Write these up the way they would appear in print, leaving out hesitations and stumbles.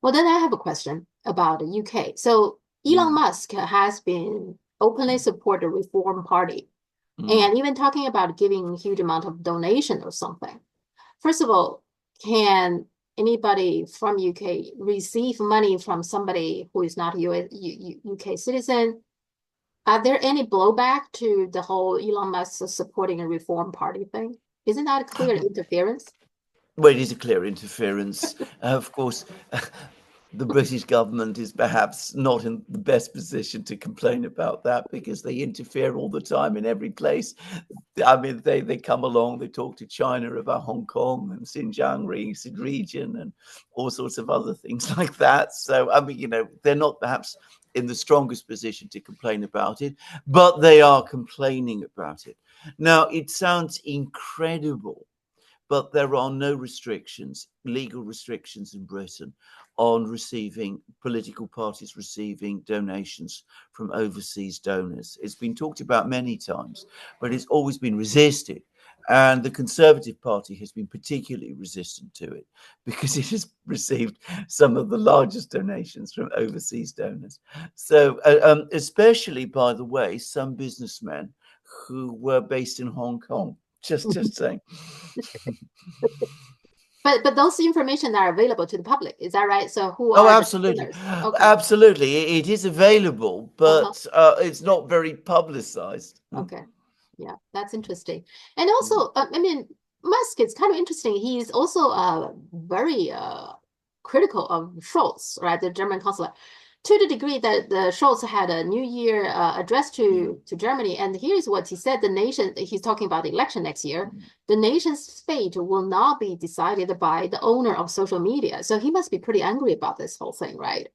Well, then I have a question about the UK. So Elon Mm, Musk has been openly support the Reform Party mm. and even talking about giving huge amount of donation or something. First of all, can anybody from UK receive money from somebody who is not a UK citizen? Are there any blowback to the whole Elon Musk supporting a Reform Party thing? Isn't that a clear interference? Well, it is a clear interference. Of course, the British government is perhaps not in the best position to complain about that because they interfere all the time in every place. I mean, they come along, they talk to China about Hong Kong and Xinjiang region and all sorts of other things like that. So, I mean, they're not perhaps in the strongest position to complain about it, but they are complaining about it. Now, it sounds incredible, but there are no restrictions, legal restrictions in Britain on receiving political parties receiving donations from overseas donors. It's been talked about many times, but it's always been resisted. And the Conservative Party has been particularly resistant to it because it has received some of the largest donations from overseas donors. So, especially, by the way, some businessmen who were based in Hong Kong. Just saying. But those information are available to the public. Is that right? So who Oh, are the absolutely. donors? Okay. Absolutely. It is available, Uh-huh. but it's not very publicized. Okay. Yeah, that's interesting. And also, I mean, Musk is kind of interesting. He's also very critical of Scholz, right? The German chancellor, to the degree that the Scholz had a New Year address Mm, to Germany, and here's what he said: the nation. He's talking about the election next year. mm. The nation's fate will not be decided by the owner of social media. So he must be pretty angry about this whole thing, right?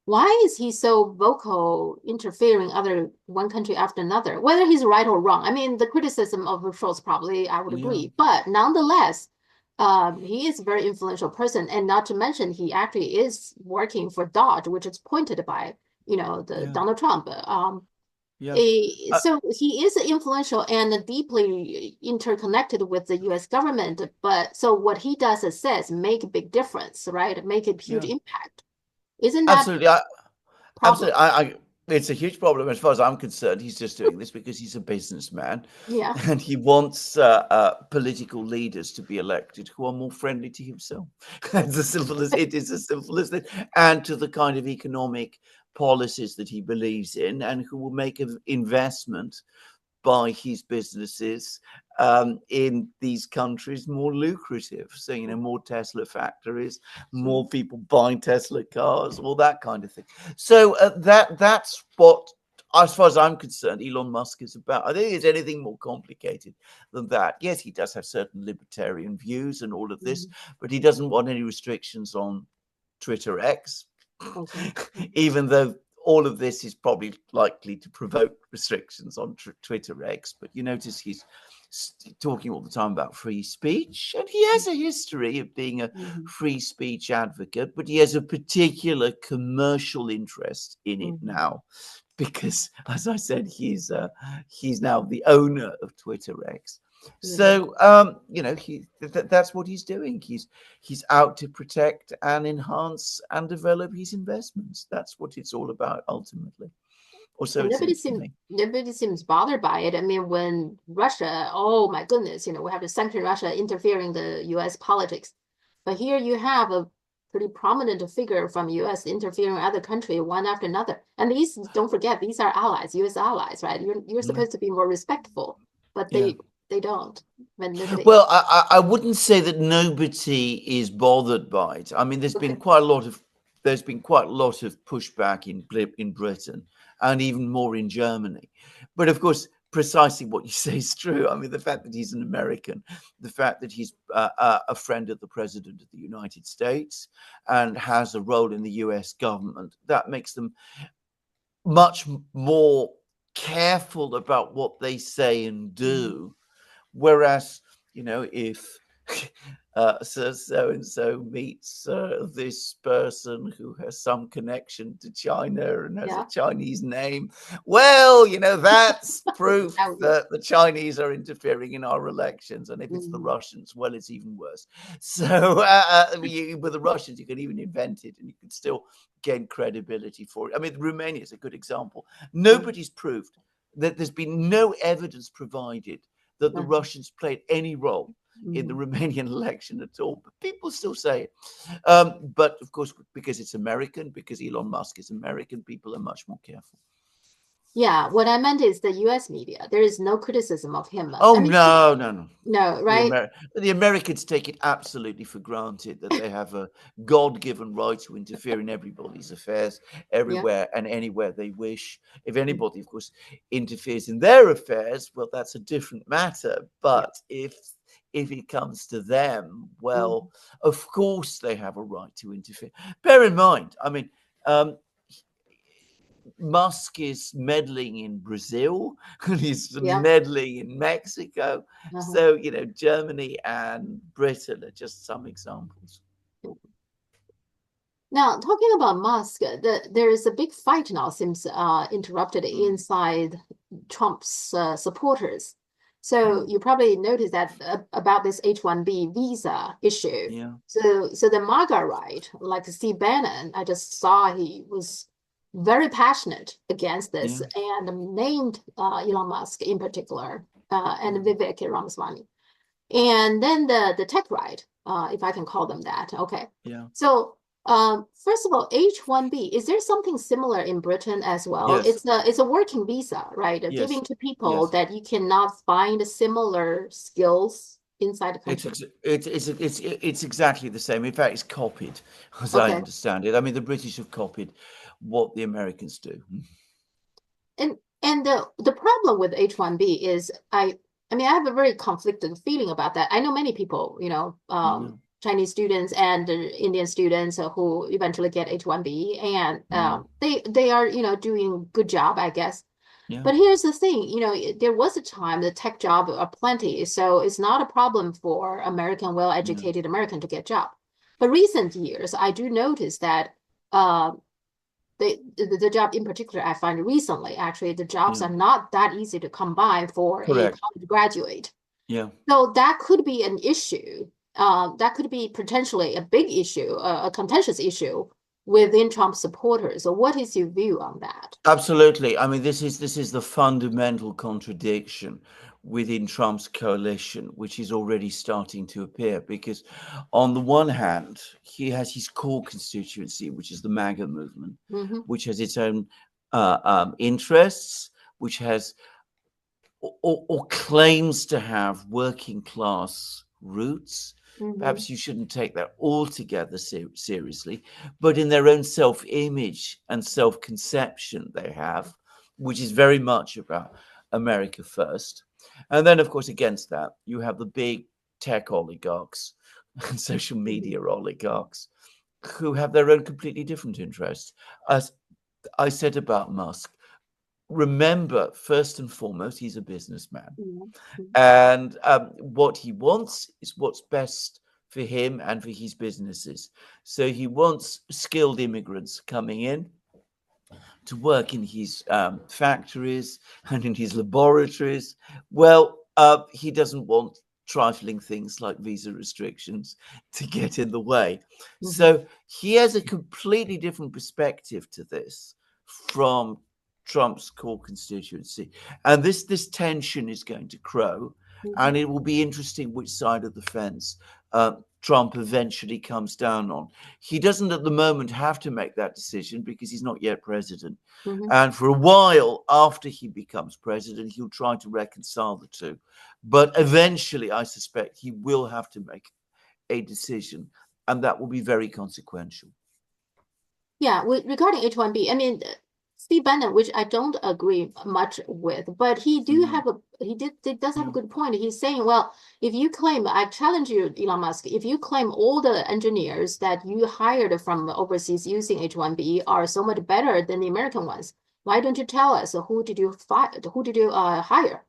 Why is he so vocal, interfering other one country after another? Whether he's right or wrong, I mean, the criticism of Scholz probably I would Yeah, agree, but nonetheless, he is a very influential person, and not to mention he actually is working for Dodge, which is pointed by the yeah, Donald Trump. yeah. Uh, So he is influential and deeply interconnected with the U.S. government. But so what he does and says make a big difference, right? Make a huge yeah, impact. Isn't that absolutely. problem? Absolutely. It's a huge problem as far as I'm concerned. He's just doing this because he's a businessman Yeah. and he wants political leaders to be elected who are more friendly to himself. It's as simple as it is, as simple as that. And to the kind of economic policies that he believes in and who will make an investment by his businesses in these countries more lucrative. So, more Tesla factories, more people buying Tesla cars, all that kind of thing. So that's what, as far as I'm concerned, Elon Musk is about. I don't think it's anything more complicated than that. Yes, he does have certain libertarian views and all of this, Mhm. but he doesn't want any restrictions on Twitter X, Okay. even though all of this is probably likely to provoke restrictions on Twitter X. But you notice he's talking all the time about free speech, and he has a history of being a Mhm. free speech advocate, but he has a particular commercial interest in it Mhm. now because, as I said, he's now the owner of Twitter X. Yeah. So that's what he's doing. He's out to protect and enhance and develop his investments. That's what it's all about ultimately, or so And it seems to me. nobody seems bothered by it. I mean, when Russia, oh my goodness, we have to sanction Russia interfering the US politics. But here you have a pretty prominent figure from US interfering other country one after another. And these, don't forget, these are allies, US allies, right? You're Yeah, supposed to be more respectful, but yeah. they don't. When nobody. Well, I wouldn't say that nobody is bothered by it. I mean, Okay. there's been quite a lot of pushback in Britain and even more in Germany. But of course, precisely what you say is true. I mean, the fact that he's an American, the fact that he's a friend of the President of the United States and has a role in the U.S. government, that makes them much more careful about what they say and Mhm. do. Whereas, if so and so meets this person who has some connection to China and has a Yeah. Chinese name. Well, that's proof That would be. that the Chinese are interfering in our elections. And if it's the Mhm. Russians, well, it's even worse. So with the Russians, you can even invent it and you can still gain credibility for it. I mean, Romania is a good example. Mhm. Nobody's proved that there's been no evidence provided that the Mhm. Russians played any role in the Mhm. Romanian election at all. But people still say it. But of course, because it's American, because Elon Musk is American, people are much more careful. Yeah, what I meant is the US media. There is no criticism of him. Oh, I mean, no, no, no. no, The, right? the Americans take it absolutely for granted that they have a God-given right to interfere in everybody's affairs Yeah. everywhere and anywhere they wish. If Mhm. anybody, of course, interferes in their affairs, well, that's a different matter. Yeah. But if it comes to them, well, Mhm. of course they have a right to interfere. Bear in mind, I mean, um, Musk is meddling in Brazil and he's Yeah. meddling in Mexico. Uh-huh. So, Germany and Britain are just some examples. Now, talking about Musk, there is a big fight now, seems interrupted Mm, inside Trump's supporters. So mm, you probably noticed that about this H1B visa issue. yeah, So the MAGA right, like Steve Bannon, I just saw he was very passionate against this yeah, and named Elon Musk in particular and mm, Vivek Ramaswamy. And then the tech right, if I can call them that. Okay. yeah. So first of all, H1B, is there something similar in Britain as well? Yes, It's a working visa, right? yes, Giving to people yes. that you cannot find similar skills inside the It's country. it's exactly the same. In fact, it's copied, as I Okay. understand it. I mean, the British have copied what the Americans do. And the problem with H1B is I mean I have a very conflicted feeling about that. I know many people, Yeah, Chinese students and Indian students who eventually get H1B and mm, they are, doing good job, I guess. yeah, But here's the thing, there was a time the tech job are plenty, so it's not a problem for American, yeah, well-educated American to get job. But recent years, I do notice that uh, the job in particular I find recently, actually, the jobs yeah. are not that easy to come by for a Correct. college graduate. Yeah. So that could be an issue. That could be potentially a big issue, a contentious issue within Trump supporters. So what is your view on that? Absolutely. I mean, this is the fundamental contradiction within Trump's coalition, which is already starting to appear. Because on the one hand, he has his core constituency, which is the MAGA movement, Hmm. which has its own interests, which has or claims to have working class roots. Hmm. Perhaps you shouldn't take that altogether seriously, but in their own self image and self conception, they have, which is very much about America first. And then, of course, against that, you have the big tech oligarchs and social Hmm. media oligarchs who have their own completely different interests. As I said about Musk, remember, first and foremost, he's a businessman. And what he wants is what's best for him and for his businesses. So he wants skilled immigrants coming in to work in his factories and in his laboratories. Well, he doesn't want trifling things like visa restrictions to get in the way. Hmm. So he has a completely different perspective to this from Trump's core constituency. And this tension is going to grow, Hmm. and it will be interesting which side of the fence Trump eventually comes down on. He doesn't at the moment have to make that decision because he's not yet president. Hmm. And for a while after he becomes president, he'll try to reconcile the two. But eventually, I suspect he will have to make a decision, and that will be very consequential. Yeah, regarding H1B, I mean, Steve Bannon, which I don't agree much with, but Mm, he does have a yeah, good point. He's saying, well, if you claim, I challenge you, Elon Musk, if you claim all the engineers that you hired from overseas using H1B are so much better than the American ones, why don't you tell us who did you hire?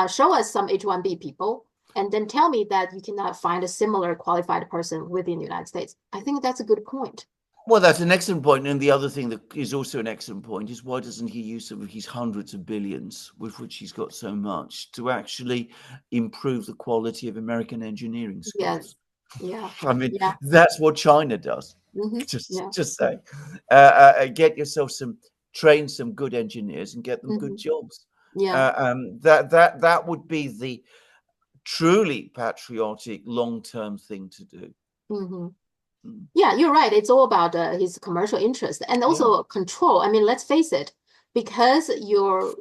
Show us some H1B people. and then tell me that you cannot find a similar qualified person within the United States. I think that's a good point. Well, that's an excellent point. And the other thing that is also an excellent point is why doesn't he use some of his hundreds of billions, with which he's got so much, to actually improve the quality of American engineering schools? Yes. Yeah. I mean, Yeah. that's what China does. Yeah. Just say, get yourself train some good engineers and get them good jobs. Yeah. That would be the truly patriotic long-term thing to do. Mm. Yeah, you're right. It's all about his commercial interest and Yeah. also control. I mean, let's face it, because your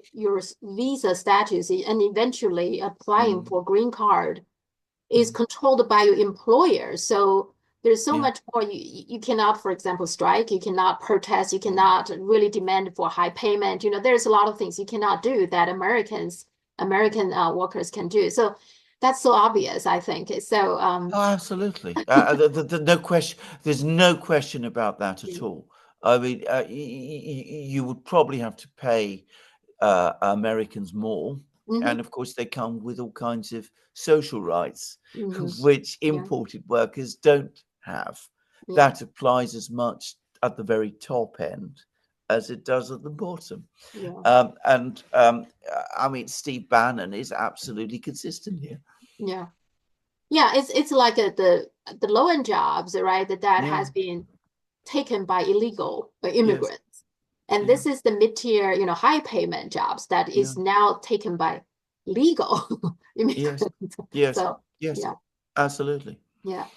visa status and eventually applying Mm. for green card is Mm. controlled by your employer. So there's so Yeah. much more. You cannot, for example, strike. You cannot protest. You cannot really demand for high payment. There's a lot of things you cannot do that American workers can do. So that's so obvious, I think. So Oh, absolutely. No question. There's no question about that at all. I mean, you would probably have to pay Americans more, mhm, and of course, they come with all kinds of social rights, mhm. which Yeah, imported workers don't have. yeah, That applies as much at the very top end as it does at the bottom. yeah, I mean, Steve Bannon is absolutely consistent here. yeah. Yeah, it's like the low end jobs, right? That Yeah. has been taken by illegal Yes. immigrants. And Yeah. this is the mid-tier, high payment jobs that Yeah. is now taken by legal Yes. immigrants. Yes. So Yes. yeah, Absolutely. yeah.